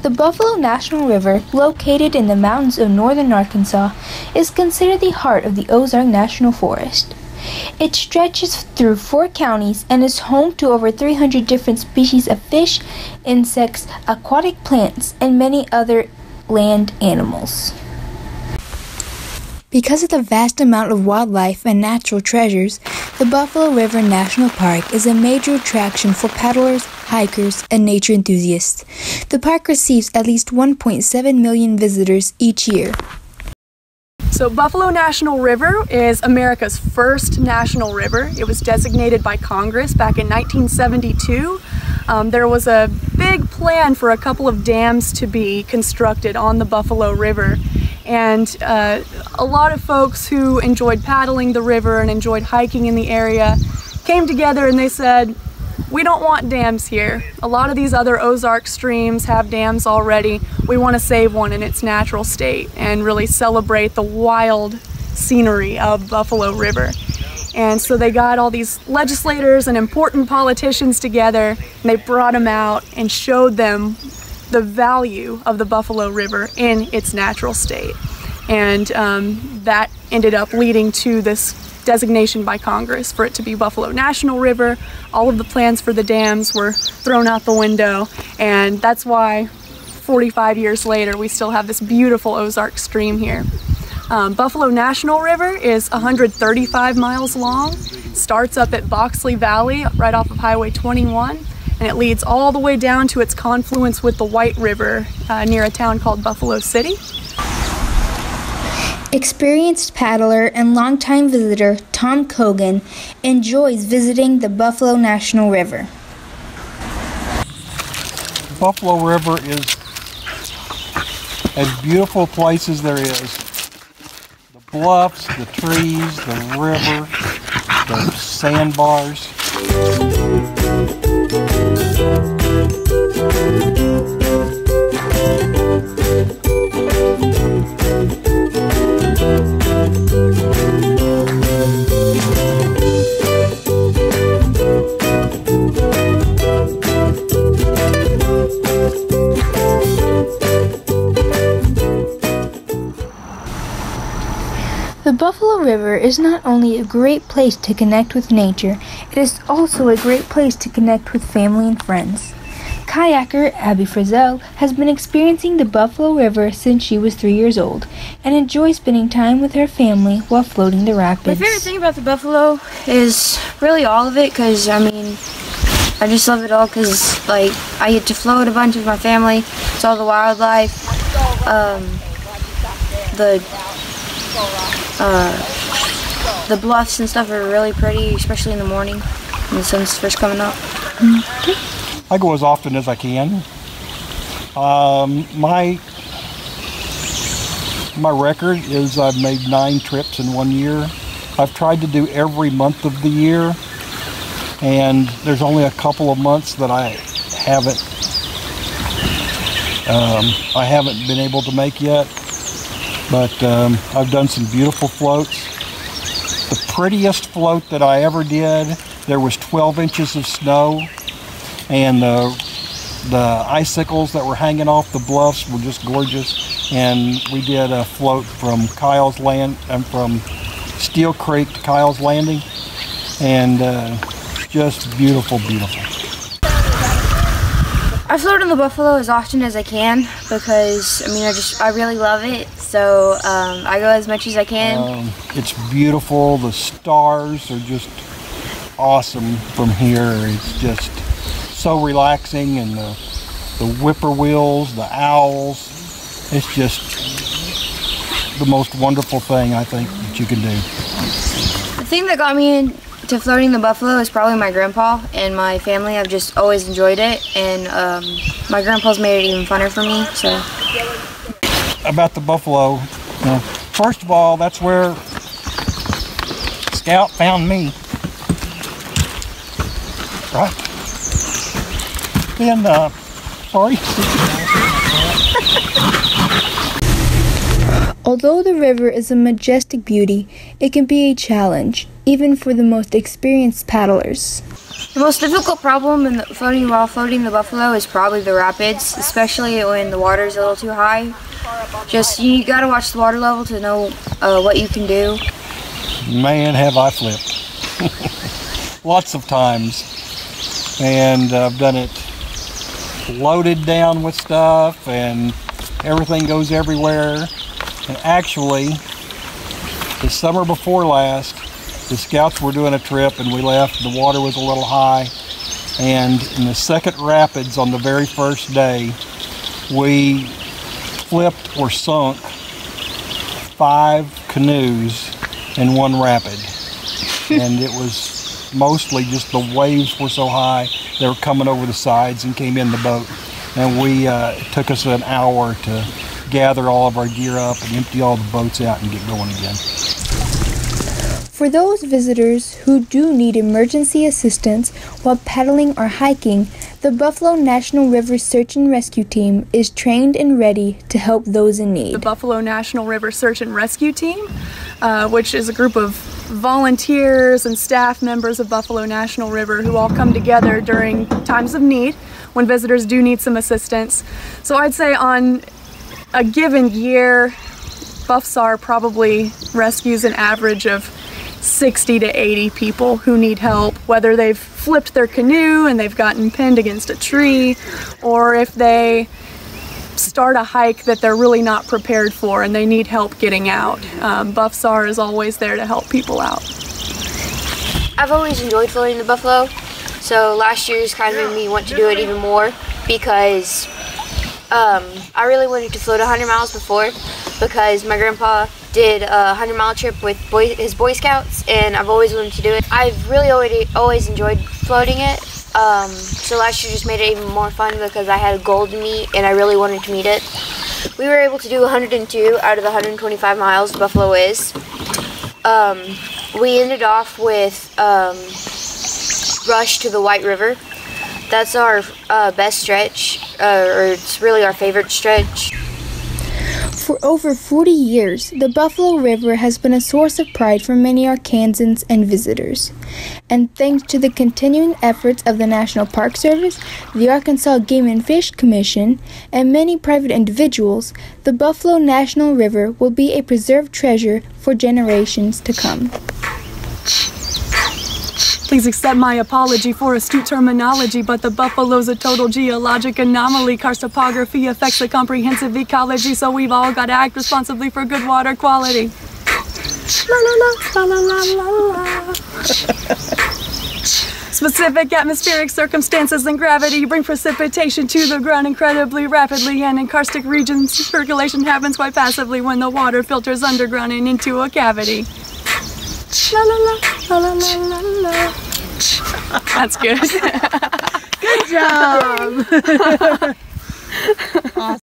The Buffalo National River, located in the mountains of northern Arkansas, is considered the heart of the Ozark National Forest. It stretches through 4 counties and is home to over 300 different species of fish, insects, aquatic plants, and many other land animals. Because of the vast amount of wildlife and natural treasures, the Buffalo River National Park is a major attraction for paddlers, hikers, and nature enthusiasts. The park receives at least 1.7 million visitors each year. So Buffalo National River is America's first national river. It was designated by Congress back in 1972. There was a big plan for a couple of dams to be constructed on the Buffalo River. And a lot of folks who enjoyed paddling the river and enjoyed hiking in the area came together and they said, we don't want dams here. A lot of these other Ozark streams have dams already. We want to save one in its natural state and really celebrate the wild scenery of Buffalo River. And so they got all these legislators and important politicians together, and they brought them out and showed them the value of the Buffalo River in its natural state. And that ended up leading to this designation by Congress for it to be Buffalo National River. All of the plans for the dams were thrown out the window, and that's why 45 years later we still have this beautiful Ozark stream here. Buffalo National River is 135 miles long, starts up at Boxley Valley right off of Highway 21, and it leads all the way down to its confluence with the White River near a town called Buffalo City. Experienced paddler and longtime visitor Tom Cogan enjoys visiting the Buffalo National River. Buffalo River is as beautiful a place as there is. The bluffs, the trees, the river, the sandbars. The Buffalo River is not only a great place to connect with nature, it is also a great place to connect with family and friends. Kayaker Abby Frizzell has been experiencing the Buffalo River since she was 3 years old and enjoys spending time with her family while floating the rapids. My favorite thing about the Buffalo is really all of it, because I just love it all because I get to float a bunch with my family. It's all the wildlife, the bluffs and stuff are really pretty, especially in the morning when the sun's first coming up. I go as often as I can. My record is I've made 9 trips in 1 year. I've tried to do every month of the year, and there's only a couple of months that I haven't been able to make yet. But I've done some beautiful floats. The prettiest float that I ever did, there was 12 inches of snow, and the icicles that were hanging off the bluffs were just gorgeous. And we did a float from from Steel Creek to Kyle's Landing, and just beautiful, beautiful. I float on the Buffalo as often as I can because I really love it. So I go as much as I can. It's beautiful. The stars are just awesome from here. It's just so relaxing, and the whippoorwills, the owls. It's just the most wonderful thing I think that you can do. The thing that got me into floating the Buffalo is probably my grandpa and my family. I've just always enjoyed it, and my grandpa's made it even funner for me. So. About the Buffalo, first of all, that's where Scout found me, right? Then Sorry. Although the river is a majestic beauty, it can be a challenge, even for the most experienced paddlers. The most difficult problem while floating the buffalo is probably the rapids, especially when the water is a little too high. Just, you gotta watch the water level to know what you can do. Man, have I flipped. Lots of times. And I've done it loaded down with stuff and everything goes everywhere. And actually, the summer before last, the scouts were doing a trip and we left. The water was a little high. And in the second rapids on the very first day, we flipped or sunk 5 canoes in one rapid. And it was mostly just the waves were so high, they were coming over the sides and came in the boat. And it took us an hour to gather all of our gear up and empty all the boats out and get going again. For those visitors who do need emergency assistance while paddling or hiking, the Buffalo National River Search and Rescue Team is trained and ready to help those in need. The Buffalo National River Search and Rescue Team, which is a group of volunteers and staff members of Buffalo National River who all come together during times of need when visitors do need some assistance. So I'd say on a given year, BuffSAR probably rescues an average of 60 to 80 people who need help, whether they've flipped their canoe and they've gotten pinned against a tree, or if they start a hike that they're really not prepared for and they need help getting out. BuffSAR is always there to help people out. I've always enjoyed floating the buffalo, so last year's kind of made me want to do it even more because I really wanted to float 100 miles before because my grandpa did a 100-mile trip with his Boy Scouts, and I've always wanted to do it. I've really always enjoyed floating it, so last year just made it even more fun because I had a goal to meet and I really wanted to meet it. We were able to do 102 out of the 125 miles Buffalo is. We ended off with Rush to the White River. That's our best stretch, or it's really our favorite stretch. For over 40 years, the Buffalo River has been a source of pride for many Arkansans and visitors. And thanks to the continuing efforts of the National Park Service, the Arkansas Game and Fish Commission, and many private individuals, the Buffalo National River will be a preserved treasure for generations to come. Please accept my apology for astute terminology, but the buffalo's a total geologic anomaly. Karst topography affects the comprehensive ecology, so we've all got to act responsibly for good water quality. La la la, la la la la la. Specific atmospheric circumstances and gravity bring precipitation to the ground incredibly rapidly, and in karstic regions, circulation happens quite passively when the water filters underground and into a cavity. La la la, la la la la la. That's good. Good job.